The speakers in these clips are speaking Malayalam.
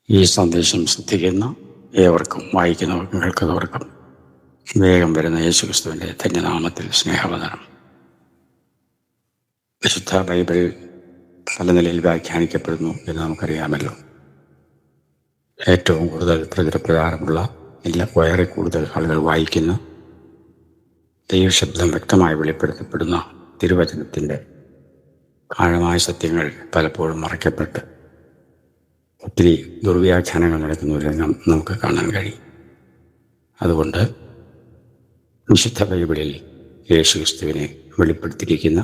ഈ സന്ദേശം ശ്രദ്ധിക്കുന്ന ഏവർക്കും, വായിക്കുന്നവർക്കും കേൾക്കുന്നവർക്കും വേഗം വരുന്ന യേശുക്രിസ്തുവിൻ്റെ ധന്യനാമത്തിൽ സ്നേഹവന്ദനം. വിശുദ്ധ ബൈബിൾ പല നിലയിൽ വ്യാഖ്യാനിക്കപ്പെടുന്നു എന്ന് നമുക്കറിയാമല്ലോ. ഏറ്റവും കൂടുതൽ പ്രചാരമുള്ള വളരെ കൂടുതൽ ആളുകൾ വായിക്കുന്ന, ദൈവശബ്ദം വ്യക്തമായി വെളിപ്പെടുത്തപ്പെടുന്ന തിരുവചനത്തിൻ്റെ ആഴമായ സത്യങ്ങൾ പലപ്പോഴും മറയ്ക്കപ്പെട്ട് ഒത്തിരി ദുർവ്യാഖ്യാനങ്ങൾ നടക്കുന്ന ഒരു രംഗം നമുക്ക് കാണാൻ കഴിയും. അതുകൊണ്ട് വിശുദ്ധ ബൈബിളിൽ യേശുക്രിസ്തുവിനെ വെളിപ്പെടുത്തിയിരിക്കുന്ന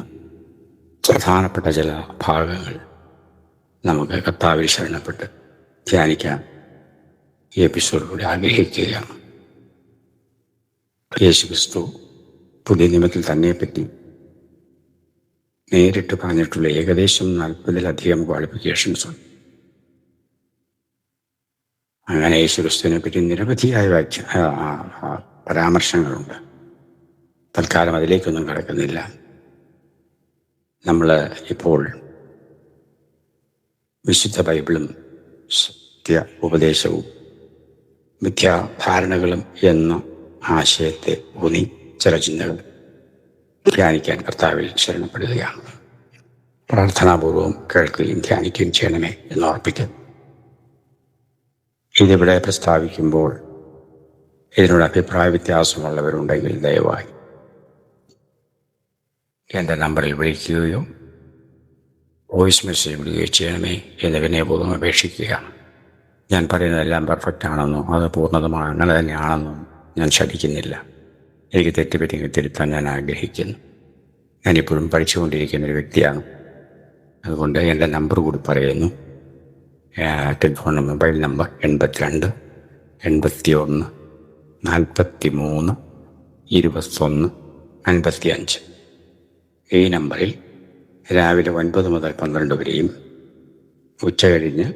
പ്രധാനപ്പെട്ട ചില ഭാഗങ്ങൾ നമുക്ക് കർത്താവിൽ ശരണപ്പെട്ട് ധ്യാനിക്കാൻ ഈ എപ്പിസോഡിലൂടെ ആഗ്രഹിക്കുകയാണ്. യേശുക്രിസ്തു പുതിയ നിയമത്തിൽ തന്നെപ്പറ്റി നേരിട്ട് പറഞ്ഞിട്ടുള്ള ഏകദേശം 40-ലധികം ക്വാളിഫിക്കേഷൻസ് ഉണ്ട്. അങ്ങനെ യേശുക്രിസ്തുവിനെ പറ്റി നിരവധിയായ പരാമർശങ്ങളുണ്ട്. തൽക്കാലം അതിലേക്കൊന്നും കടക്കുന്നില്ല. നമ്മൾ ഇപ്പോൾ വിശുദ്ധ ബൈബിളും സത്യ ഉപദേശവും മിഥ്യാധാരണകളും എന്ന ആശയത്തെ ഊന്നി ചില ചിന്തകൾ ധ്യാനിക്കാൻ കർത്താവിൽ ശരണപ്പെടുകയാണ്. പ്രാർത്ഥനാപൂർവം കേൾക്കുകയും ധ്യാനിക്കുകയും ചെയ്യണമേ എന്ന് ഓർപ്പിക്കുന്നു. ഇതിവിടെ പ്രസ്താവിക്കുമ്പോൾ ഇതിനോട് അഭിപ്രായ വ്യത്യാസമുള്ളവരുണ്ടെങ്കിൽ ദയവായി എൻ്റെ നമ്പറിൽ വിളിക്കുകയോ വോയിസ് മെസ്സേജ് വിടുകയോ ചെയ്യണമേ എന്ന് വിനയപൂർവ്വം അപേക്ഷിക്കുകയാണ്. ഞാൻ പറയുന്നതെല്ലാം പെർഫെക്റ്റ് ആണെന്നോ അത് പൂർണ്ണതമാണ് അങ്ങനെ തന്നെയാണെന്നോ ഞാൻ ശഠിക്കുന്നില്ല. എനിക്ക് തെറ്റുപറ്റിയെങ്കിൽ തിരുത്താൻ ഞാൻ ആഗ്രഹിക്കുന്നു. ഞാനിപ്പോഴും പഠിച്ചുകൊണ്ടിരിക്കുന്ന ഒരു വ്യക്തിയാണ്. അതുകൊണ്ട് എൻ്റെ നമ്പർ കൂടി പറയുന്നു. Telephone mobile number 82 81 43 21 55. ഈ നമ്പറിൽ രാവിലെ 9 മുതൽ 12 വരെയും ഉച്ച കഴിഞ്ഞ്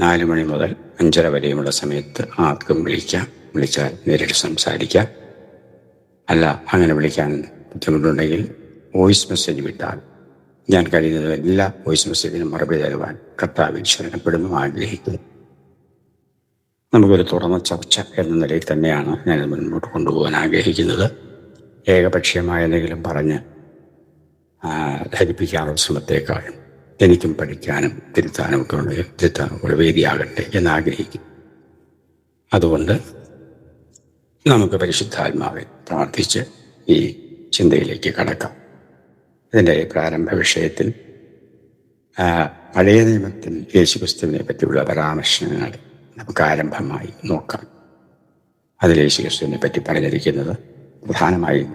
4 മണി മുതൽ 5:30 വരെയുമുള്ള സമയത്ത് ആർക്കും വിളിക്കാം. വിളിച്ചാൽ നേരിട്ട് സംസാരിക്കാം. അല്ല, അങ്ങനെ വിളിക്കാൻ ബുദ്ധിമുട്ടുണ്ടെങ്കിൽ വോയിസ് മെസ്സേജ് വിട്ടാൽ ഞാൻ കഴിയുന്നത് എല്ലാ വോയിസ് മെസ്സേജിനും മറുപടി തരുവാൻ കർത്താവിൽ ശരണപ്പെടുന്നു ആഗ്രഹിക്കുന്നു. നമുക്കൊരു തുറന്ന ചർച്ച എന്ന നിലയിൽ തന്നെയാണ് ഞാൻ മുന്നോട്ട് കൊണ്ടുപോകാൻ ആഗ്രഹിക്കുന്നത്. ഏകപക്ഷീയമായ എന്തെങ്കിലും പറഞ്ഞ് ധരിപ്പിക്കാനുള്ള ശ്രമത്തേക്കാൾ എനിക്കും പഠിക്കാനും തിരുത്താനും ഒക്കെ വേദിയാകട്ടെ എന്നാഗ്രഹിക്കും. അതുകൊണ്ട് നമുക്ക് പരിശുദ്ധാത്മാവെ പ്രാർത്ഥിച്ച് ഈ ചിന്തയിലേക്ക് കടക്കാം. ഇതിൻ്റെ പ്രാരംഭ വിഷയത്തിൽ പഴയ നിയമത്തിൽ യേശുക്രിസ്തുവിനെ പറ്റിയുള്ള പരാമർശങ്ങൾ നമുക്ക് ആരംഭമായി നോക്കാം. അതിൽ യേശുക്രിസ്തുവിനെ പറ്റി പറഞ്ഞിരിക്കുന്നത് പ്രധാനമായും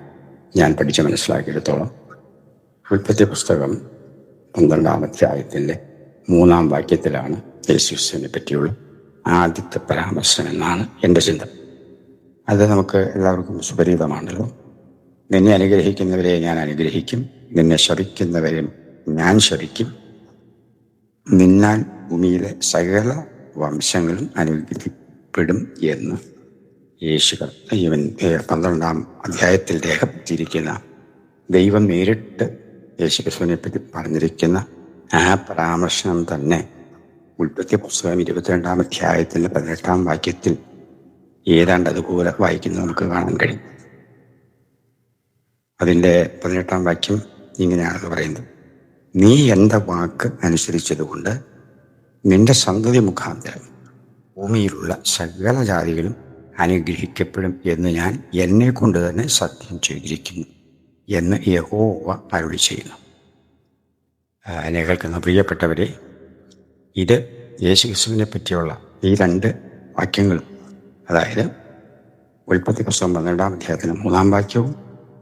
ഞാൻ പഠിച്ച് മനസ്സിലാക്കിയെടുത്തോളം ഉൽപ്പത്തി പുസ്തകം 12-ാം അധ്യായത്തിൻ്റെ 3-ാം വാക്യത്തിലാണ് യേശുക്രിസ്തുവിനെ പറ്റിയുള്ള ആദ്യത്തെ പരാമർശനം എന്നാണ് എൻ്റെ ചിന്ത. അത് നമുക്ക് എല്ലാവർക്കും സുപരിചിതമാണല്ലോ. നിന്നെ അനുഗ്രഹിക്കുന്നവരെ ഞാൻ അനുഗ്രഹിക്കും, നിന്നെ ശപിക്കുന്നവരെയും ഞാൻ ശപിക്കും, നിന്നാൽ ഭൂമിയിലെ സകല വംശങ്ങളും അനുഗ്രഹിക്കപ്പെടും എന്ന് യേശു 12-ാം അധ്യായത്തിൽ രേഖപ്പെടുത്തിയിരിക്കുന്ന ദൈവം നേരിട്ട് യേശുക്രിസ്തുവിനെ പറ്റി പറഞ്ഞിരിക്കുന്ന ആ പരാമർശനം തന്നെ ഉൽപ്പത്തി പുസ്തകം 22-ാം അധ്യായത്തിൻ്റെ 18-ാം വാക്യത്തിൽ ഏതാണ്ട് അതുപോലെ വായിക്കുന്നത് നമുക്ക് കാണാൻ കഴിയും. അതിൻ്റെ 18-ാം വാക്യം ഇങ്ങനെയാണ് പറയുന്നത്: നീ എൻ്റെ വാക്ക് അനുസരിച്ചതുകൊണ്ട് നിന്റെ സന്തതി മുഖാന്തരം ഭൂമിയിലുള്ള സകല ജാതികളും അനുഗ്രഹിക്കപ്പെടും എന്ന് ഞാൻ എന്നെ കൊണ്ട് തന്നെ സത്യം ചെയ്തിരിക്കുന്നു എന്ന് യഹോവ അരുളി ചെയ്യുന്നു. എന്നെ കേൾക്കുന്ന പ്രിയപ്പെട്ടവരെ, ഇത് യേശുക്രിസ്തുവിനെ പറ്റിയുള്ള ഈ 2 വാക്യങ്ങളും, അതായത് ഉൽപ്പത്തി പുസ്തകം 12-ാം അധ്യായത്തിന് 3-ാം വാക്യവും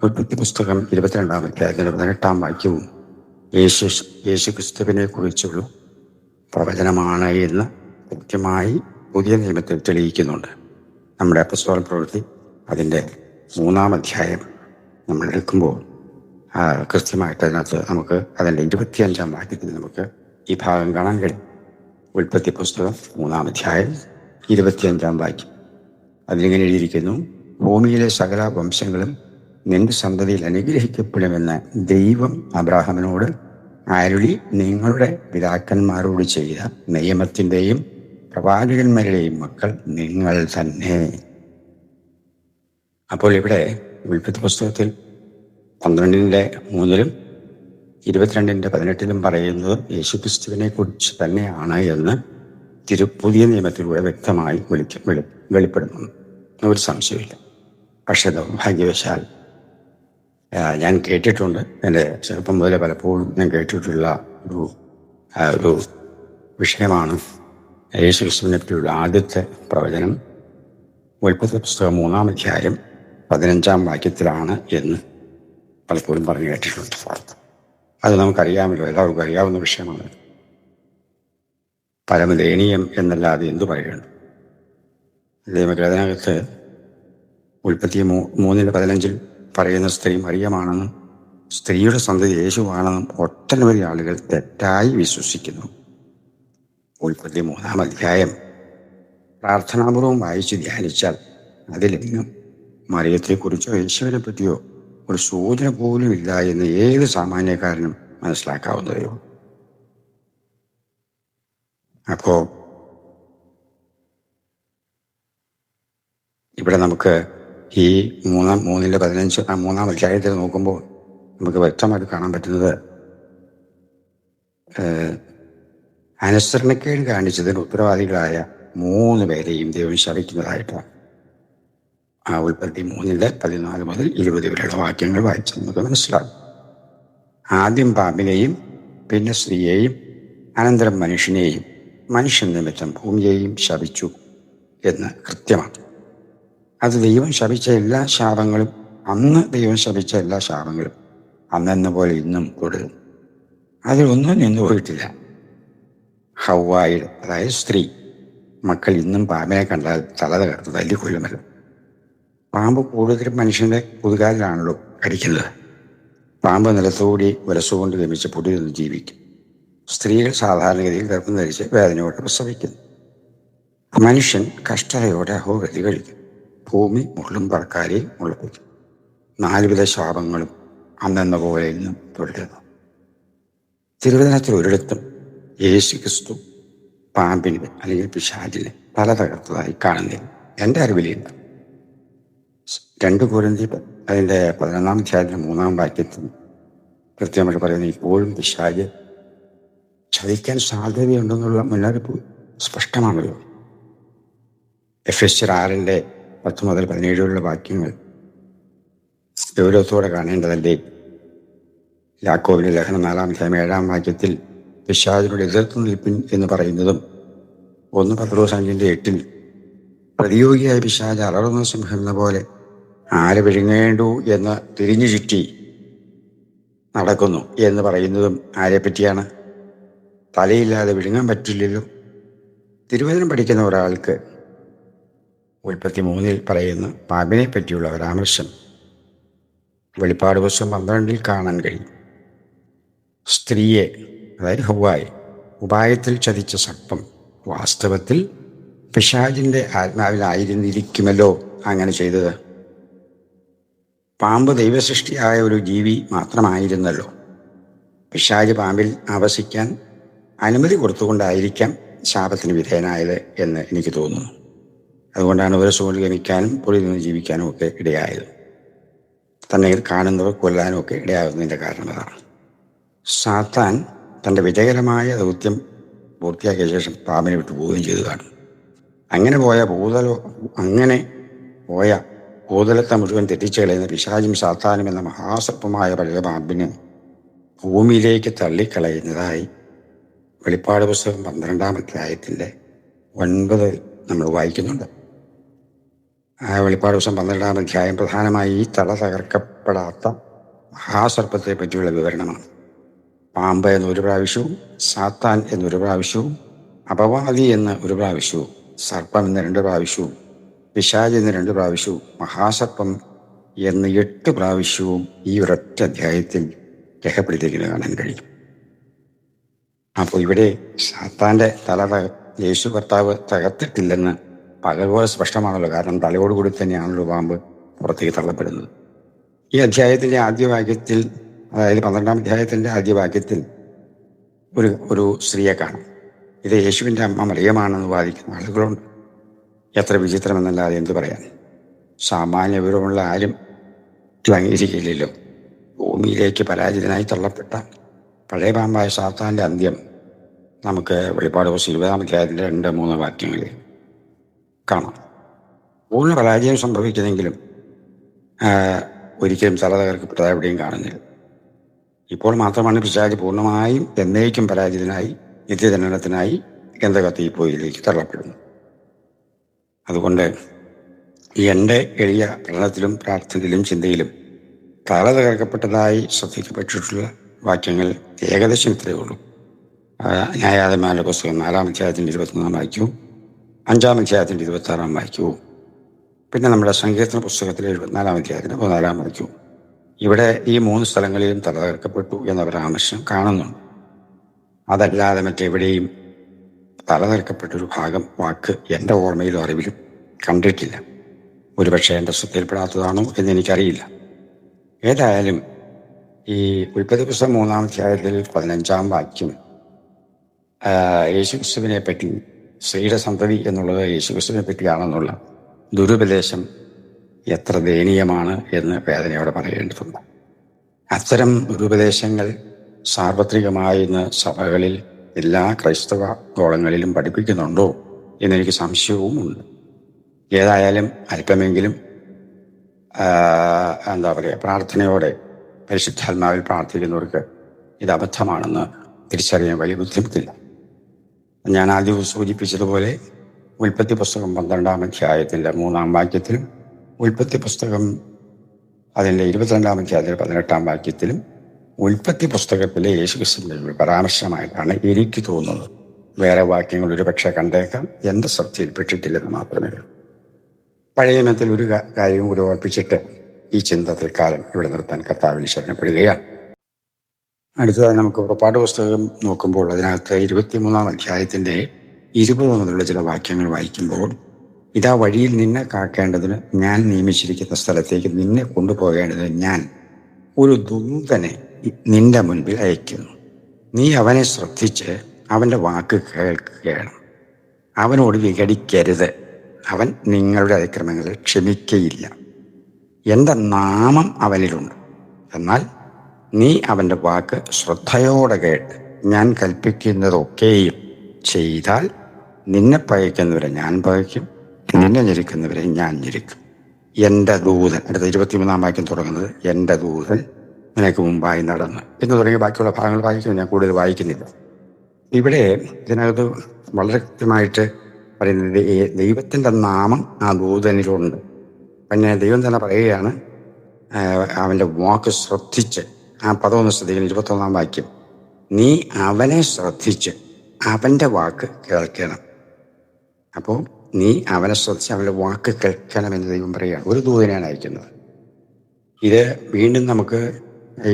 ഉൽപ്പത്തി പുസ്തകം 22-ാം അധ്യായത്തിൻ്റെ 18-ാം വാക്യവും യേശുക്രിസ്തുവിനെ കുറിച്ചുള്ള പ്രവചനമാണ് എന്ന് കൃത്യമായി പുതിയ നിയമത്തിൽ തെളിയിക്കുന്നുണ്ട്. നമ്മുടെ അപ്പോസ്തല പ്രവൃത്തി അതിൻ്റെ 3-ാം അധ്യായം നമ്മൾ എടുക്കുമ്പോൾ കൃത്യമായിട്ട് അതിനകത്ത് നമുക്ക് അതിൻ്റെ 25-ാം വാക്യത്തിൽ നമുക്ക് ഈ ഭാഗം കാണാൻ കഴിയും. ഉൽപ്പത്തി പുസ്തകം 3-ാം അധ്യായം 25-ാം വാക്യം അതിലിങ്ങനെ എഴുതിയിരിക്കുന്നു: ഭൂമിയിലെ സകല വംശങ്ങളും നിന്റെ സന്തതിയിൽ അനുഗ്രഹിക്കപ്പെടുമെന്ന് ദൈവം അബ്രാഹാമിനോട് അരുളി നിങ്ങളുടെ പിതാക്കന്മാരോട് ചെയ്ത നിയമത്തിൻ്റെയും പ്രവാചകന്മാരുടെയും മക്കൾ നിങ്ങൾ തന്നെ. അപ്പോൾ ഇവിടെ ഉൽപ്പത്തി പുസ്തകത്തിൽ 12:3 22:18 പറയുന്നത് യേശുക്രിസ്തുവിനെ കുറിച്ച് തന്നെയാണ് എന്ന് പുതിയ നിയമത്തിലൂടെ വ്യക്തമായി വെളിപ്പെടുന്നു. ഒരു സംശയമില്ല. പക്ഷെ ദൗർഭാഗ്യവശാൽ ഞാൻ കേട്ടിട്ടുണ്ട്, എൻ്റെ ചെറുപ്പം മുതലേ പലപ്പോഴും ഞാൻ കേട്ടിട്ടുള്ള ഒരു വിഷയമാണ് യേശുക്രിസ്തുവിനെ പറ്റിയുള്ള ആദ്യത്തെ പ്രവചനം ഉൽപ്പത്തി പുസ്തകം 3-ാം അധ്യായം 15-ാം വാക്യത്തിലാണ് എന്ന് പലപ്പോഴും പറഞ്ഞു കേട്ടിട്ടുണ്ട്. അത് നമുക്കറിയാമല്ലോ, എല്ലാവർക്കും അറിയാവുന്ന വിഷയമാണ്. പരമദയനീയം എന്നല്ലാതെ എന്തു പറയുന്നു? ദൈവഗ്രഥനകത്ത് ഉൽപ്പത്തി 3:15 പറയുന്ന സ്ത്രീ മറിയമാണെന്നും സ്ത്രീയുടെ സന്തതി യേശുവാണെന്നും ഒട്ടനവധി ആളുകൾ തെറ്റായി വിശ്വസിക്കുന്നു. ഉൽപ്പത്തി 3-ാം അധ്യായം പ്രാർത്ഥനാപൂർവം വായിച്ച് ധ്യാനിച്ചാൽ അതിലെങ്ങും മറിയത്തെക്കുറിച്ചോ യേശുവിനെ പറ്റിയോ ഒരു സൂചന പോലും ഇല്ല എന്ന് ഏത് സാമാന്യക്കാരനും മനസ്സിലാക്കാവുന്നതേ ഉള്ളൂ. അപ്പോ ഇവിടെ നമുക്ക് ഈ 3:15 അധ്യായത്തിൽ നോക്കുമ്പോൾ നമുക്ക് വ്യക്തമായിട്ട് കാണാൻ പറ്റുന്നത് അനുസരണക്കേട് കാണിച്ചതിന് ഉത്തരവാദികളായ 3 പേരെയും ദൈവം ശപിക്കുന്നതായിട്ടാണ്. ആ ഉൽപ്പത്തി 3:14 മുതൽ 20 വരെയുള്ള വാക്യങ്ങൾ വായിച്ച് നമുക്ക് മനസ്സിലാകും. ആദ്യം പാമ്പിനെയും, പിന്നെ സ്ത്രീയെയും, അനന്തരം മനുഷ്യനെയും, മനുഷ്യൻ നിമിത്തം ഭൂമിയെയും ശപിച്ചു എന്ന് കൃത്യമാണ്. അത് ദൈവം ശപിച്ച എല്ലാ ശാപങ്ങളും, അന്ന് ദൈവം ശപിച്ച എല്ലാ ശാപങ്ങളും അന്നെന്ന പോലെ ഇന്നും തുടരും. അതിലൊന്നും നിന്നു പോയിട്ടില്ല. ഹവ്വായുടെ, അതായത് സ്ത്രീ മക്കൾ ഇന്നും പാമ്പിനെ കണ്ടാൽ തല തകർത്ത് തല്ലിക്കൊല്ലുമല്ലോ. പാമ്പ് കൂടുതലും മനുഷ്യൻ്റെ പുതുകാലിലാണല്ലോ കടിക്കുന്നത്. പാമ്പ് നിലത്തുകൂടി വലസുകൊണ്ട് ഗമിച്ച് പൊടി നിന്ന് ജീവിക്കും. സ്ത്രീകൾ സാധാരണഗതിയിൽ ഗർഭം ധരിച്ച് വേദനയോടെ പ്രസവിക്കുന്നു. മനുഷ്യൻ കഷ്ടതയോടെ അഹോഗതി കഴിക്കും. ഭൂമി മുള്ളും പറക്കാരെയും മുളപ്പിക്കും. 4 വിധ ശാപങ്ങളും അന്നെന്ന പോലെ ഇന്നും തുടരുന്നു. തിരുവചനത്തിൽ ഒരിടത്തും യേശു ക്രിസ്തു പാമ്പിന് അല്ലെങ്കിൽ പിശാചിനെ തല തകർത്തതായി കാണുന്നില്ല, എൻ്റെ അറിവിലില്ല. 2 കൊരിന്ത്യർ അതിൻ്റെ 11-ാം അധ്യായത്തിൻ്റെ 3-ാം വാക്യത്തിൽ കൃത്യമായിട്ട് പറയുന്നത് ഇപ്പോഴും പിശാച് ചതിക്കാൻ സാധ്യതയുണ്ടെന്നുള്ള മുന്നറിയിപ്പ് സ്പഷ്ടമാണല്ലോ. എഫെസ്യർ 6:10 മുതൽ 17 വരെയുള്ള വാക്യങ്ങൾ ഗൗരവത്തോടെ കാണേണ്ടതല്ലേ. യാക്കോബിന്റെ ലേഖനം 4-ാം അധ്യായം 7-ാം വാക്യത്തിൽ പിശാചിനോട് എതിർത്ത് നിൽപ്പിൻ എന്ന് പറയുന്നതും 1 പത്രോസ് 5:8 പ്രതിയോഗിയായ പിശാച് അലറുന്ന സിംഹം എന്ന പോലെ ആരെ വിഴുങ്ങേണ്ടു എന്ന് തിരിഞ്ഞു ചുറ്റി നടക്കുന്നു എന്ന് പറയുന്നതും ആരെ പറ്റിയാണ്? തലയില്ലാതെ വിഴുങ്ങാൻ പറ്റില്ലല്ലോ. തിരുവചനം പഠിക്കുന്ന ഒരാൾക്ക് ഉൽപ്പത്തി 3-ൽ പറയുന്ന പാമ്പിനെ പറ്റിയുള്ള പരാമർശം വെളിപ്പാട് പുസ്തകം 12-ൽ കാണാൻ കഴിയും. സ്ത്രീയെ, അതായത് ഹവ്വായെ ഉപായത്തിൽ ചതിച്ച സർപ്പം വാസ്തവത്തിൽ പിശാചിൻ്റെ ആത്മാവിലായിരുന്നിരിക്കുമല്ലോ അങ്ങനെ ചെയ്തത്. പാമ്പ് ദൈവസൃഷ്ടിയായ ഒരു ജീവി മാത്രമായിരുന്നല്ലോ. പിശാച് പാമ്പിൽ ആവസിക്കാൻ അനുമതി കൊടുത്തുകൊണ്ടായിരിക്കാം ശാപത്തിന് വിധേയനായത് എന്ന് എനിക്ക് തോന്നുന്നു. അതുകൊണ്ടാണ് ഒരു സൂര്യൻ ഗമിക്കാനും പൊടി നിന്ന് ജീവിക്കാനും ഒക്കെ ഇടയായത്. തന്നെ കാണുന്നവർ കൊല്ലാനും ഒക്കെ ഇടയാകുന്നതിൻ്റെ കാരണം അതാണ്. സാത്താൻ തൻ്റെ വിജയകരമായ ദൗത്യം പൂർത്തിയാക്കിയ ശേഷം പാമ്പിനെ വിട്ടു പോവുകയും ചെയ്തു കാണും. അങ്ങനെ പോയ ഭൂതലത്തെ മുഴുവൻ തെറ്റിച്ചു കളയുന്ന പിശാചും സാത്താനും എന്ന മഹാസർപ്പമായ പഴയ പാമ്പിനെ ഭൂമിയിലേക്ക് തള്ളിക്കളയുന്നതായി വെളിപ്പാട് പുസ്തകം 12-ാം അധ്യായത്തിൻ്റെ 9 നമ്മൾ വായിക്കുന്നുണ്ട്. ആ വെളിപ്പാട് പുസ്തകം 12-ാം അധ്യായം പ്രധാനമായി ഈ തല തകർക്കപ്പെടാത്ത മഹാസർപ്പത്തെ പറ്റിയുള്ള വിവരണമാണ്. പാമ്പ് എന്നൊരു പ്രാവശ്യവും, സാത്താൻ എന്നൊരു പ്രാവശ്യവും, അപവാദി എന്ന് ഒരു പ്രാവശ്യവും, സർപ്പം എന്ന് 2 പ്രാവശ്യവും, പിശാച് എന്ന് 2 പ്രാവശ്യവും, മഹാസർപ്പം എന്ന് 8 പ്രാവശ്യവും ഈ ഒരൊറ്റ അധ്യായത്തിൽ രേഖപ്പെടുത്തിയിരിക്കുന്നത് കാണാൻ കഴിയും. അപ്പോൾ ഇവിടെ സാത്താൻ്റെ തല യേശു കർത്താവ് തകർത്തിട്ടില്ലെന്ന് പകൽ പോലെ സ്പഷ്ടമാണല്ലോ. കാരണം തലയോടുകൂടി തന്നെയാണല്ലോ പാമ്പ് പുറത്തേക്ക് തള്ളപ്പെടുന്നത്. ഈ അധ്യായത്തിൻ്റെ ആദ്യ വാക്യത്തിൽ, അതായത് 12-ാം അധ്യായത്തിൻ്റെ ആദ്യ വാക്യത്തിൽ ഒരു സ്ത്രീയെ കാണാം. ഇത് യേശുവിൻ്റെ അമ്മ മറിയമാണെന്ന് വാദിക്കുന്ന ആളുകളുണ്ട്. എത്ര വിചിത്രമെന്നല്ലാതെ എന്തു പറയാൻ. സാമാന്യ വിവരമുള്ള ആരും ഇത് അംഗീകരിക്കില്ലല്ലോ. ഭൂമിയിലേക്ക് പരാജിതനായി തള്ളപ്പെട്ട പഴയ പാമ്പായ സാത്താൻ്റെ അന്ത്യം നമുക്ക് വെളിപ്പാട് പുസ്തകം 20-ാം അധ്യായത്തിലെ 2-3 വാക്യങ്ങളിൽ കാണാം. പൂർണ്ണ പരാജയം സംഭവിക്കുന്നെങ്കിലും ഒരിക്കലും തല തകർക്കപ്പെട്ടതായി എവിടെയും കാണുന്നില്ല. ഇപ്പോൾ മാത്രമാണ് പിശാച് പൂർണ്ണമായും എന്നേക്കും പരാജിതനായി നിത്യദണ്ഡനത്തിനായി ഗന്ധകത്തീപ്പോയിലേക്ക് തള്ളപ്പെടുന്നു. അതുകൊണ്ട് എൻ്റെ എളിയ പഠനത്തിലും പ്രാർത്ഥനയിലും ചിന്തയിലും തല തകർക്കപ്പെട്ടതായി ശ്രദ്ധിക്കപ്പെട്ടിട്ടുള്ള വാക്യങ്ങൾ ഏകദേശം ഇത്രയേ ഉള്ളൂ. ന്യായാധിപന്മാരുടെ പുസ്തകം 4-ാം അധ്യായത്തിൻ്റെ 23-ാം വാക്യവും 5-ാം അധ്യായത്തിൻ്റെ 26-ാം വാക്യവും പിന്നെ നമ്മുടെ സങ്കീർത്തന പുസ്തകത്തിലെ 74-ാം അധ്യായത്തിൻ്റെ 14-ാം വാക്യവും. ഇവിടെ ഈ 3 സ്ഥലങ്ങളിലും തല തകർക്കപ്പെട്ടു എന്ന പരാമർശം കാണുന്നുണ്ട്. അതല്ലാതെ മറ്റെവിടെയും തല തകർക്കപ്പെട്ടൊരു വാക്ക് എൻ്റെ ഓർമ്മയിലും അറിവിലും കണ്ടിട്ടില്ല. ഒരുപക്ഷെ എൻ്റെ ശ്രദ്ധയിൽപ്പെടാത്തതാണോ എന്നെനിക്കറിയില്ല. ഏതായാലും ഈ ഉൽപ്പത്തി പുസ്തകം 3-ാം അധ്യായത്തിൽ 15-ാം വാക്യം യേശുക്രിസ്തുവിനെ പറ്റി, സ്ത്രീയുടെ സന്തതി എന്നുള്ളത് യേശുക്രിസ്തുവിനെ പറ്റിയാണെന്നുള്ള ദുരുപദേശം എത്ര ദയനീയമാണ് എന്ന് വേദനയോടെ പറയേണ്ടതുണ്ട്. അത്തരം ദുരുപദേശങ്ങൾ സാർവത്രികമായി ഇന്ന് സഭകളിൽ എല്ലാ ക്രൈസ്തവ ഗോളങ്ങളിലും പഠിപ്പിക്കുന്നുണ്ടോ എന്നെനിക്ക് സംശയവുമുണ്ട്. ഏതായാലും അല്പമെങ്കിലും പ്രാർത്ഥനയോടെ പരിശുദ്ധാത്മാവിൽ പ്രാർത്ഥിക്കുന്നവർക്ക് ഇത് അബദ്ധമാണെന്ന് തിരിച്ചറിയാൻ വലിയ ബുദ്ധിമുട്ടില്ല. ഞാൻ ആദ്യം സൂചിപ്പിച്ചതുപോലെ ഉൽപ്പത്തി പുസ്തകം 12-ാം അധ്യായത്തിൻ്റെ 3-ാം വാക്യത്തിലും ഉൽപ്പത്തി പുസ്തകം അതിൻ്റെ 22-ാം അധ്യായത്തിലെ 18-ാം വാക്യത്തിലും ഉൽപ്പത്തി പുസ്തകത്തിലെ യേശുക്രിസ്തുവിൻ്റെ പരാമർശമായിട്ടാണ് എനിക്ക് തോന്നുന്നത്. വേറെ വാക്യങ്ങൾ ഒരുപക്ഷെ കണ്ടേക്കാം, എൻ്റെ ശ്രദ്ധയിൽപ്പെട്ടിട്ടില്ലെന്ന് മാത്രമേ. പഴയ നിയമത്തിൽ ഒരു കാര്യം കൂടി ഓർപ്പിച്ചിട്ട് ഈ ചിന്ത തൽക്കാലം ഇവിടെ നിർത്താൻ കർത്താവിൽ ശരണപ്പെടുകയാണ്. അടുത്തതായി നമുക്ക് പുറപ്പാട് പുസ്തകം നോക്കുമ്പോൾ അതിനകത്ത് 23-ാം അധ്യായത്തിൻ്റെ 20 മുതലുള്ള ചില വാക്യങ്ങൾ വായിക്കുമ്പോൾ, ഇതാ വഴിയിൽ നിന്നെ കാക്കേണ്ടതിന് ഞാൻ നിയമിച്ചിരിക്കുന്ന സ്ഥലത്തേക്ക് നിന്നെ കൊണ്ടുപോകേണ്ടതിന് ഞാൻ ഒരു ദൂതനെ നിന്റെ മുൻപിൽ അയക്കുന്നു. നീ അവനെ ശ്രദ്ധിച്ച് അവൻ്റെ വാക്ക് കേൾക്കുകയാണ്. അവനോട് വിഘടിക്കരുത്. അവൻ നിങ്ങളുടെ അതിക്രമങ്ങളെ ക്ഷമിക്കയില്ല. എൻ്റെ നാമം അവനിലുണ്ട്. എന്നാൽ നീ അവൻ്റെ വാക്ക് ശ്രദ്ധയോടെ കേട്ട് ഞാൻ കൽപ്പിക്കുന്നതൊക്കെയും ചെയ്താൽ നിന്നെ പകയ്ക്കുന്നവരെ ഞാൻ പകയ്ക്കും, നിന്നെ ഞെരുക്കുന്നവരെ ഞാൻ ഞെരുക്കും. എൻ്റെ ദൂതൻ, അടുത്ത 23-ാം വാക്യം തുടങ്ങുന്നത് എൻ്റെ ദൂതൻ നിനക്ക് മുമ്പായി നടന്ന് എന്ന് തുടങ്ങിയ ബാക്കിയുള്ള ഭാഗങ്ങൾ വായിക്കുന്നത് ഞാൻ കൂടുതൽ വായിക്കുന്നില്ല. ഇവിടെ ഇതിനകത്ത് വളരെ കൃത്യമായിട്ട് പറയുന്നത് ദൈവത്തിൻ്റെ നാമം ആ ദൂതനിലുണ്ട്. പിന്നെ ദൈവം തന്നെ പറയുകയാണ്, അവൻ്റെ വാക്ക് ശ്രദ്ധിച്ച്, ആ പദമൊന്ന് ശ്രദ്ധിക്കണം. 21-ാം വാക്യം, നീ അവനെ ശ്രദ്ധിച്ച് അവൻ്റെ വാക്ക് കേൾക്കണം. അപ്പോൾ നീ അവനെ ശ്രദ്ധിച്ച് അവൻ്റെ വാക്ക് കേൾക്കണമെന്ന് ദൈവം പറയുകയാണ്. ഒരു ദൂതനെയാണ് അയക്കുന്നത്. ഇത് വീണ്ടും നമുക്ക് ഈ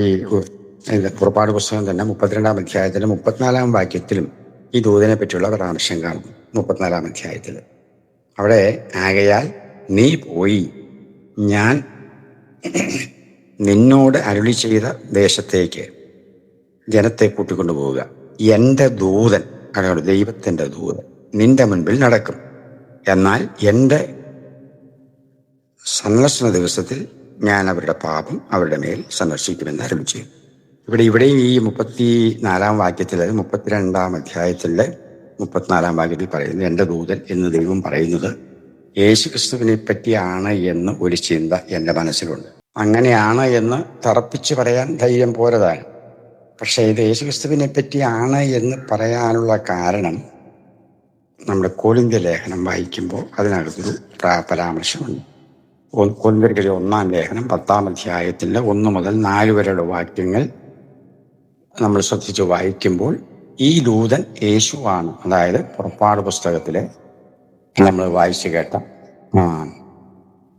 പുറപ്പാട് പുസ്തകം തന്നെ 32-ാം അധ്യായത്തിലെ 34-ാം വാക്യത്തിലും ഈ ദൂതനെ പറ്റിയുള്ള പരാമർശം കാണും. 34-ാം അധ്യായത്തിൽ അവിടെ, ആകയാൽ നീ പോയി ഞാൻ നിന്നോട് അരുളി ചെയ്ത ദേശത്തേക്ക് ജനത്തെ കൂട്ടിക്കൊണ്ടുപോവുക. എൻ്റെ ദൂതൻ, അതാണ് ദൈവത്തിൻ്റെ ദൂതൻ, നിന്റെ മുൻപിൽ നടക്കും. എന്നാൽ എൻ്റെ സന്ദർശന ദിവസത്തിൽ ഞാൻ അവരുടെ പാപം അവരുടെ മേൽ സന്ദർശിക്കുമെന്ന് അരുളി ചെയ്യും. ഇവിടെയും ഈ 34-ാം വാക്യത്തിൽ, 32-ാം അധ്യായത്തിലെ 34-ാം വാക്യത്തിൽ പറയുന്നത് എൻ്റെ ദൂതൻ എന്ന് ദൈവം പറയുന്നത് യേശുക്രിസ്തുവിനെ പറ്റിയാണ് എന്ന് ഒരു ചിന്ത എൻ്റെ മനസ്സിലുണ്ട്. അങ്ങനെയാണ് എന്ന് തറപ്പിച്ച് പറയാൻ ധൈര്യം പോരതാണ്. പക്ഷേ ഇത് യേശുക്രിസ്തുവിനെ പറ്റിയാണ് എന്ന് പറയാനുള്ള കാരണം നമ്മുടെ കൊരിന്ത്യർ ലേഖനം വായിക്കുമ്പോൾ അതിനകത്തൊരു പരാമർശമുണ്ട്. കൊരിന്ത്യർ 1-ാം ലേഖനം 10-ാം അധ്യായത്തിൻ്റെ 1 മുതൽ 4 വരെയുള്ള വാക്യങ്ങൾ നമ്മൾ ശ്രദ്ധിച്ച് വായിക്കുമ്പോൾ ഈ ദൂതൻ യേശുവാണ്. അതായത് പുറപ്പാട് പുസ്തകത്തിലെ നമ്മൾ വായിച്ചു കേട്ട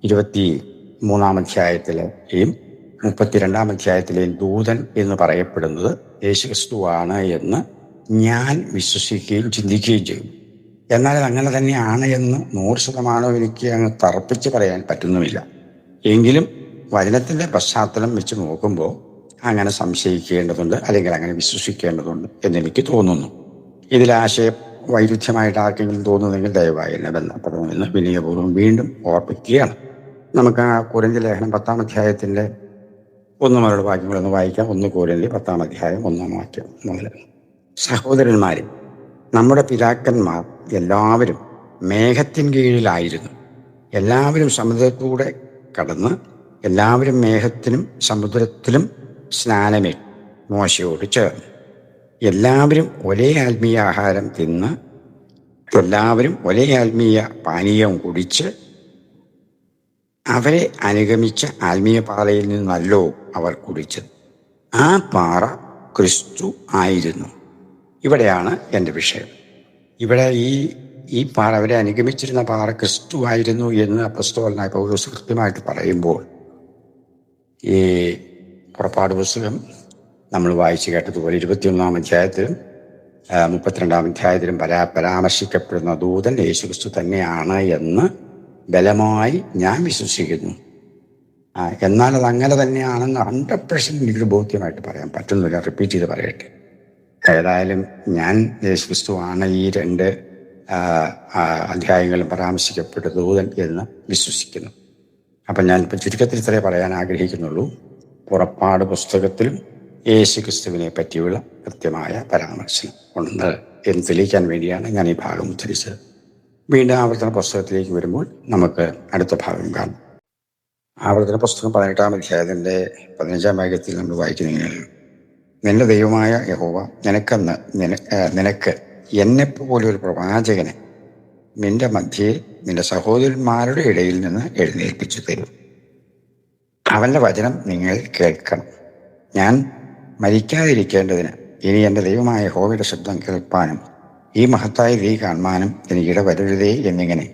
23-ാം അധ്യായത്തിലെയും 32-ാം അധ്യായത്തിലെയും ദൂതൻ എന്ന് പറയപ്പെടുന്നത് യേശുക്രിസ്തുവാണ് എന്ന് ഞാൻ വിശ്വസിക്കുകയും ചിന്തിക്കുകയും ചെയ്യും. എന്നാൽ അങ്ങനെ തന്നെയാണ് എന്ന് 100% എനിക്ക് അങ്ങ് തറപ്പിച്ച് പറയാൻ പറ്റുന്നുമില്ല. എങ്കിലും വചനത്തിൻ്റെ പശ്ചാത്തലം വെച്ച് നോക്കുമ്പോൾ അങ്ങനെ സംശയിക്കേണ്ടതുണ്ട്, അല്ലെങ്കിൽ അങ്ങനെ വിശ്വസിക്കേണ്ടതുണ്ട് എന്നെനിക്ക് തോന്നുന്നു. ഇതിൽ വൈരുദ്ധ്യമായിട്ട് ആർക്കെങ്കിലും തോന്നുന്നെങ്കിൽ ദയവായി എന്നെ ബന്ധപ്പെടണമെന്ന് വിനയപൂർവ്വം വീണ്ടും ഓർപ്പിക്കുകയാണ്. നമുക്ക് ആ കൊരിന്ത്യർ ലേഖനം 10-ാം അധ്യായത്തിൻ്റെ 1 മുതലുള്ള വാക്യങ്ങളൊന്ന് വായിക്കാം. 1 കൊരിന്ത്യർ 10-ാം അധ്യായം 1-ാം വാക്യം മുതൽ. സഹോദരന്മാരെ, നമ്മുടെ പിതാക്കന്മാർ എല്ലാവരും മേഘത്തിൻ കീഴിലായിരുന്നു. എല്ലാവരും സമുദ്രത്തിലൂടെ കടന്ന് എല്ലാവരും മേഘത്തിനും സമുദ്രത്തിലും സ്നാനമേറ്റു മോശയോട് ചേർന്നു. എല്ലാവരും ഒരേ ആത്മീയ ആഹാരം തിന്ന് എല്ലാവരും ഒരേ ആത്മീയ പാനീയം കുടിച്ച് അവരെ അനുഗമിച്ച ആത്മീയ പാറയിൽ നിന്നല്ലോ അവർ കുടിച്ചത്. ആ പാറ ക്രിസ്തു ആയിരുന്നു. ഇവിടെയാണ് എൻ്റെ വിഷയം. ഇവിടെ ഈ പാറ, അവരെ അനുഗമിച്ചിരുന്ന പാറ ക്രിസ്തു ആയിരുന്നു എന്ന് അപ്പോസ്തലനായ പൗലോസ് കൃത്യമായിട്ട് പറയുമ്പോൾ, ഈ പുറപ്പാട് പുസ്തകം നമ്മൾ വായിച്ചു കേട്ടതുപോലെ 21-ാം അധ്യായത്തിലും 32-ാം അധ്യായത്തിലും പരാമർശിക്കപ്പെടുന്ന ദൂതൻ യേശുക്രിസ്തു തന്നെയാണ് എന്ന് ബലമായി ഞാൻ വിശ്വസിക്കുന്നു. എന്നാൽ അത് അങ്ങനെ തന്നെയാണെന്ന് 100% എനിക്കൊരു ബോധ്യമായിട്ട് പറയാൻ പറ്റുന്നില്ല. റിപ്പീറ്റ് ചെയ്ത് പറയട്ടെ. ഏതായാലും ഞാൻ യേശുക്രിസ്തു ആണ് ഈ 2 അധ്യായങ്ങളും പരാമർശിക്കപ്പെട്ട ദൂതൻ എന്ന് വിശ്വസിക്കുന്നു. അപ്പം ഞാൻ ഇപ്പം ചുരുക്കത്തിൽ ഇത്രേ പറയാൻ ആഗ്രഹിക്കുന്നുള്ളൂ. പുറപ്പാട് പുസ്തകത്തിലും യേശുക്രിസ്തുവിനെ പറ്റിയുള്ള കൃത്യമായ പരാമർശനം ഉണ്ട് എന്ന് തെളിയിക്കാൻ വേണ്ടിയാണ് ഞാൻ ഈ ഭാഗം ഉദ്ധരിച്ചത്. വീണ്ടും ആവർത്തന പുസ്തകത്തിലേക്ക് വരുമ്പോൾ നമുക്ക് അടുത്ത ഭാഗം കാണാം. ആവർത്തന പുസ്തകം 18-ാം അധ്യായത്തിൻ്റെ 15-ാം വാക്യത്തിൽ നമ്മൾ വായിക്കുന്നതിനാണ്, നിന്റെ ദൈവമായ യഹോവ നിനക്ക് എന്നെപ്പോലെ ഒരു പ്രവാചകനെ നിന്റെ മധ്യയിൽ നിന്റെ സഹോദരന്മാരുടെ ഇടയിൽ നിന്ന് എഴുന്നേൽപ്പിച്ചു തരും. അവൻ്റെ വചനം നിങ്ങൾ കേൾക്കണം. ഞാൻ മരിക്കാതിരിക്കേണ്ടതിന് ഇനി എൻ്റെ ദൈവമായ യഹോവയുടെ ശബ്ദം കേൾപ്പാനും ഈ മഹത്തായ തീ കാണുവാനും എനിക്കിട വരരുതേ എന്നിങ്ങനെ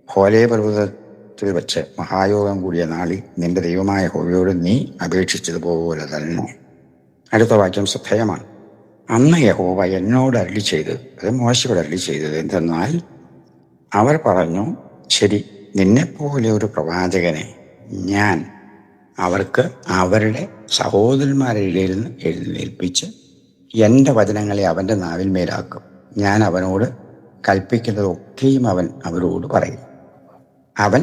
ഹോരേ പർവ്വതത്തിൽ വെച്ച് മഹായോഗം കൂടിയ നാളിൽ നിന്റെ ദൈവമായ യഹോവയോട് നീ അപേക്ഷിച്ചതുപോലെ തന്നെ. അടുത്ത വാക്യം ശ്രദ്ധേയമാണ്. അന്ന് യഹോവ എന്നോട് അരുളി ചെയ്തത്, അത് മോശയോട് അരുളി ചെയ്തത് എന്തെന്നാൽ, അവർ പറഞ്ഞു, ശരി, നിന്നെപ്പോലെ ഒരു പ്രവാചകനെ ഞാൻ അവർക്ക് അവരുടെ സഹോദരന്മാരുടെ ഇടയിൽ നിന്ന് എഴുന്നേൽപ്പിച്ച് എൻ്റെ വചനങ്ങളെ അവൻ്റെ നാവിന്മേലാക്കും. ഞാൻ അവനോട് കൽപ്പിക്കുന്നതൊക്കെയും അവൻ അവരോട് പറയും. അവൻ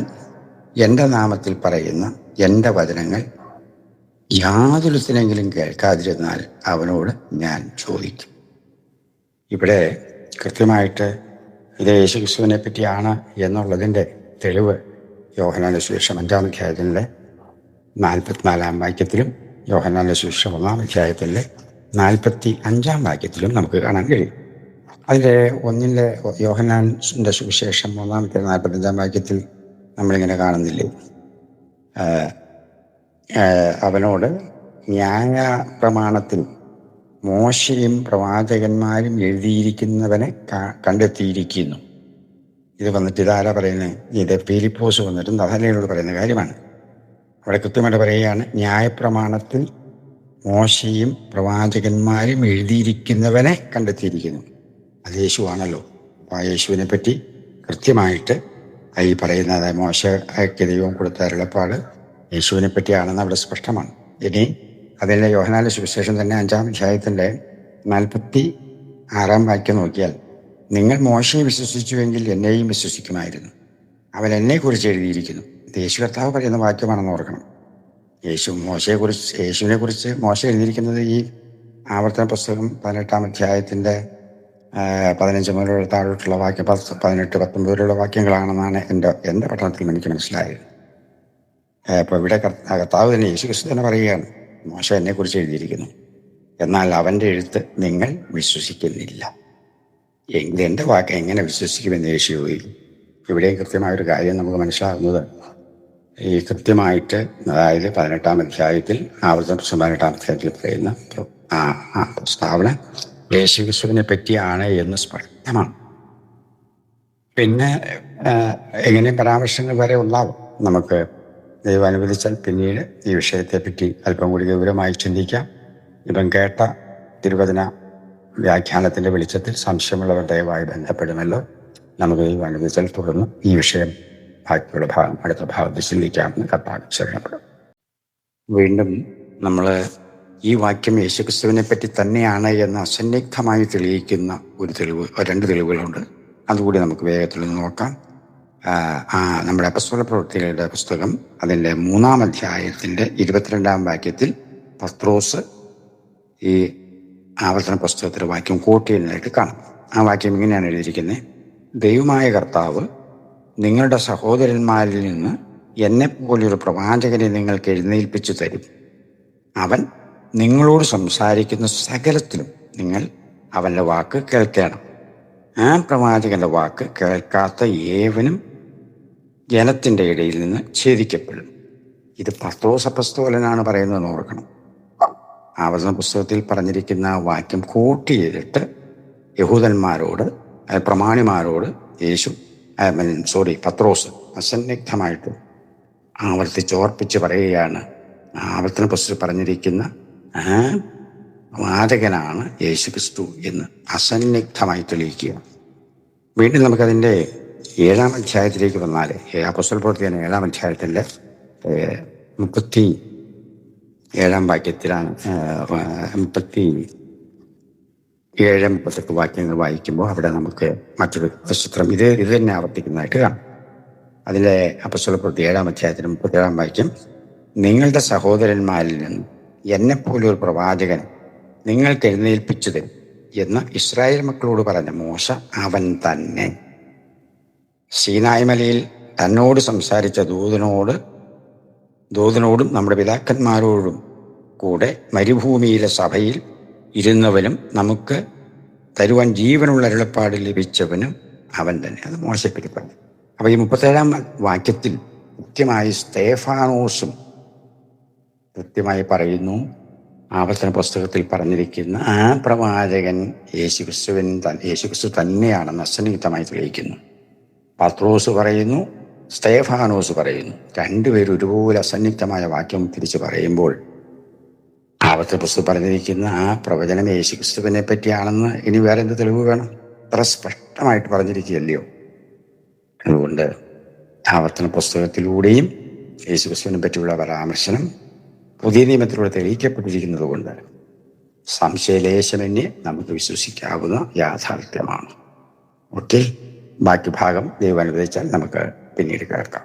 എൻ്റെ നാമത്തിൽ പറയുന്ന എൻ്റെ വചനങ്ങൾ യാതൊരുത്തിനെങ്കിലും കേൾക്കാതിരുന്നാൽ അവനോട് ഞാൻ ചോദിക്കും. ഇവിടെ കൃത്യമായിട്ട് ഇത് യേശുക്രിസ്തുവിനെ പറ്റിയാണ് എന്നുള്ളതിൻ്റെ തെളിവ് യോഹന്നാന്റെ സുവിശേഷം 5-ാം അധ്യായത്തിലെ 44-ാം വാക്യത്തിലും യോഹന്നാന്റെ സുവിശേഷം 1-ാം അധ്യായത്തിലെ 45-ാം വാക്യത്തിലും നമുക്ക് കാണാൻ കഴിയും. അതിലെ യോഹന്നാന്റെ സുവിശേഷം 1-ാമത്തെ 45-ാം വാക്യത്തിൽ നമ്മളിങ്ങനെ കാണുന്നില്ലേ, അവനോട് ന്യായ പ്രമാണത്തിൽ മോശയും പ്രവാചകന്മാരും എഴുതിയിരിക്കുന്നവനെ കണ്ടെത്തിയിരിക്കുന്നു. ഇത് വന്നിട്ട് ഇതാരാ പറയുന്നത്? ഇത് ഫിലിപ്പോസ് വന്നിട്ട് നഥനയേലോട് പറയുന്ന കാര്യമാണ്. അവിടെ കൃത്യമായിട്ട് പറയുകയാണ്, ന്യായപ്രമാണത്തിൽ മോശയും പ്രവാചകന്മാരും എഴുതിയിരിക്കുന്നവനെ കണ്ടെത്തിയിരിക്കുന്നു. അത് യേശുവാണല്ലോ. അപ്പോൾ ആ യേശുവിനെ പറ്റി കൃത്യമായിട്ട് ഈ പറയുന്നത് മോശയ്ക്ക് ദൈവം കൊടുത്ത അരുളപ്പാട് യേശുവിനെ പറ്റിയാണെന്ന് അവിടെ സ്പഷ്ടമാണ്. ഇനി അതിൻ്റെ യോഹന്നാന്റെ സുവിശേഷം തന്നെ 5-ാം അധ്യായത്തിൻ്റെ 46-ാം വാക്യം നോക്കിയാൽ, നിങ്ങൾ മോശയെ വിശ്വസിച്ചുവെങ്കിൽ എന്നെയും വിശ്വസിക്കുമായിരുന്നു, അവൻ എന്നെക്കുറിച്ച് എഴുതിയിരിക്കുന്നു. ഇത് യേശു കർത്താവ് പറയുന്ന വാക്യമാണെന്ന് ഓർക്കണം. യേശുവിനെ കുറിച്ച് മോശ എഴുതിയിരിക്കുന്നത് ഈ ആവർത്തന പുസ്തകം 18-ാം അധ്യായത്തിൻ്റെ 15 മുതലുള്ള താഴോട്ടുള്ള വാക്യം 18, 19 വരെയുള്ള വാക്യങ്ങളാണെന്നാണ് എൻ്റെ പഠനത്തിൽ എനിക്ക് മനസ്സിലായത്. അപ്പോൾ ഇവിടെ കർത്താവ് തന്നെ യേശുക്രിസ്തു തന്നെ പറയുകയാണ്, മോശ എന്നെക്കുറിച്ച് എഴുതിയിരിക്കുന്നു, എന്നാൽ അവൻ്റെ എഴുത്ത് നിങ്ങൾ വിശ്വസിക്കുന്നില്ല. എൻ്റെ വാക്ക് എങ്ങനെ വിശ്വസിക്കുമെന്ന് യേശു ചോദിക്കും. ഇവിടെയും കൃത്യമായൊരു കാര്യം നമുക്ക് മനസ്സിലാകുന്നത്, ഈ കൃത്യമായിട്ട് അതായത് 18-ാം അധ്യായത്തിൽ ആവർത്തന 18-ാം അധ്യായത്തിൽ പറയുന്ന ആ പ്രസ്താവന യേശുക്രിസ്തുവിനെ പറ്റിയാണ് എന്ന് സ്പഷ്ടമാണ്. പിന്നെ എങ്ങനെ പരാമർശങ്ങൾ വരെ ഉണ്ടാവും. നമുക്ക് ദൈവം അനുവദിച്ചാൽ പിന്നീട് ഈ വിഷയത്തെപ്പറ്റി അല്പം കൂടി ഗൗരവമായി ചിന്തിക്കാം. ഇപ്പം കേട്ട തിരുവചന വ്യാഖ്യാനത്തിൻ്റെ വെളിച്ചത്തിൽ സംശയമുള്ളവർ ദയവായി ബന്ധപ്പെടുമല്ലോ. നമുക്ക് ദൈവം അനുവദിച്ചാൽ തുടർന്ന് ഈ വിഷയം ബാക്കിയുള്ള ഭാഗം അടുത്ത ഭാഗത്ത് ചിന്തിക്കാമെന്ന് കർത്താവ് ശരണപ്പെടും. വീണ്ടും നമ്മൾ ഈ വാക്യം യേശുക്രിസ്തുവിനെ പറ്റി തന്നെയാണ് എന്ന് അസന്നിഗ്ധമായി തെളിയിക്കുന്ന രണ്ട് തെളിവുകളുണ്ട്. അതുകൂടി നമുക്ക് വേഗത്തിൽ നോക്കാം. നമ്മുടെ അപ്പസ്തോല പ്രവൃത്തികളുടെ പുസ്തകം അതിൻ്റെ 3-ാം അധ്യായത്തിൻ്റെ 22-ാം വാക്യത്തിൽ പത്രോസ് ഈ ആവർത്തന പുസ്തകത്തിലെ വാക്യം കോട്ട് ചെയ്യുന്നതായിട്ട് കാണാം. ആ വാക്യം ഇങ്ങനെയാണ് എഴുതിയിരിക്കുന്നത്: ദൈവമായ കർത്താവ് നിങ്ങളുടെ സഹോദരന്മാരിൽ നിന്ന് എന്നെപ്പോലൊരു പ്രവാചകനെ നിങ്ങൾക്ക് എഴുന്നേൽപ്പിച്ചു തരും. അവൻ നിങ്ങളോട് സംസാരിക്കുന്ന സകലത്തിലും നിങ്ങൾ അവൻ്റെ വാക്ക് കേൾക്കണം. ആ പ്രവാചകന്റെ വാക്ക് കേൾക്കാത്ത ഏവനും ജനത്തിൻ്റെ ഇടയിൽ നിന്ന് ഛേദിക്കപ്പെടും. ഇത് പത്രോസ് അപ്പസ്തോലനാണ് പറയുന്നതെന്ന് ഓർക്കണം. ആവർത്തന പുസ്തകത്തിൽ പറഞ്ഞിരിക്കുന്ന വാക്യം കോട്ട് ചെയ്തിട്ട് യഹൂദന്മാരോട്, പ്രമാണിമാരോട് പത്രോസ് അസന്നിഗ്ധമായിട്ട് ആവർത്തിച്ചോർപ്പിച്ച് പറയുകയാണ്. ആവർത്തന പുസ്തകത്തിൽ പറഞ്ഞിരിക്കുന്ന ആ വാചകനാണ് യേശുക്രിസ്തു എന്ന് അസന്നിഗ്ധമായി തെളിയിക്കുക. വീണ്ടും നമുക്കതിൻ്റെ 7-ാം അധ്യായത്തിലേക്ക് വന്നാൽ, അപ്പോസ്തല പ്രവൃത്തിയാണ് 7-ാം അധ്യായത്തിൻ്റെ 37-ാം വാക്യത്തിലാണ് 37-38 വാക്യങ്ങൾ വായിക്കുമ്പോൾ അവിടെ നമുക്ക് മറ്റൊരു ചിത്രം ഇത് തന്നെ ആവർത്തിക്കുന്നതായിട്ട് കാണാം. അതിലെ അപ്പോസ്തല പ്രവൃത്തി 7-ാം അധ്യായത്തിന് 37-ാം വാക്യം: നിങ്ങളുടെ സഹോദരന്മാരിൽ നിന്ന് എന്നെപ്പോലൊരു പ്രവാചകൻ നിങ്ങൾക്ക് എഴുന്നേൽപ്പിച്ചു തരും എന്ന് ഇസ്രായേൽ മക്കളോട് പറഞ്ഞ മോശ അവൻ തന്നെ. സീനായ് മലയിൽ തന്നോട് സംസാരിച്ച ദൂതനോടും നമ്മുടെ പിതാക്കന്മാരോടും കൂടെ മരുഭൂമിയിലെ സഭയിൽ ഇരുന്നവനും നമുക്ക് തരുവാൻ ജീവനുള്ള അരുളപ്പാട് ലഭിച്ചവനും അവൻ തന്നെ. അത് മോശയെപ്പറ്റി പറഞ്ഞു. അപ്പോൾ ഈ 37-ാം വാക്യത്തിൽ കൃത്യമായി സ്തേഫാനോസും കൃത്യമായി പറയുന്നു. ആവർത്തന പുസ്തകത്തിൽ പറഞ്ഞിരിക്കുന്ന ആ പ്രവാചകൻ യേശുക്രിസ്തു തന്നെയാണെന്ന് അസന്നിഗ്ധമായി തെളിയിക്കുന്നു. പത്രോസ് പറയുന്നു, സ്തേഫാനോസ് പറയുന്നു. രണ്ടുപേരും ഒരുപോലെ അസന്നിഗ്ധമായ വാക്യം തിരിച്ച് പറയുമ്പോൾ ആവർത്തന പുസ്തകം പറഞ്ഞിരിക്കുന്ന ആ പ്രവചനം യേശുക്രിസ്തുവിനെ പറ്റിയാണെന്ന് ഇനി വേറെ എന്ത് തെളിവ് വേണം? അത്ര സ്പഷ്ടമായിട്ട് പറഞ്ഞിരിക്കുകയല്ലയോ? അതുകൊണ്ട് ആവർത്തന പുസ്തകത്തിലൂടെയും യേശുക്രിസ്തുവിനെ പറ്റിയുള്ള പരാമർശനം പുതിയ നിയമത്തിലൂടെ തെളിയിക്കപ്പെട്ടിരിക്കുന്നത് കൊണ്ട് സംശയലേശമന്യേ നമുക്ക് വിശ്വസിക്കാവുന്ന യാഥാർത്ഥ്യമാണ്. ഓക്കെ, ബാക്കി ഭാഗം ദൈവം അനുവദിച്ചാൽ നമുക്ക് പിന്നീട് കേൾക്കാം.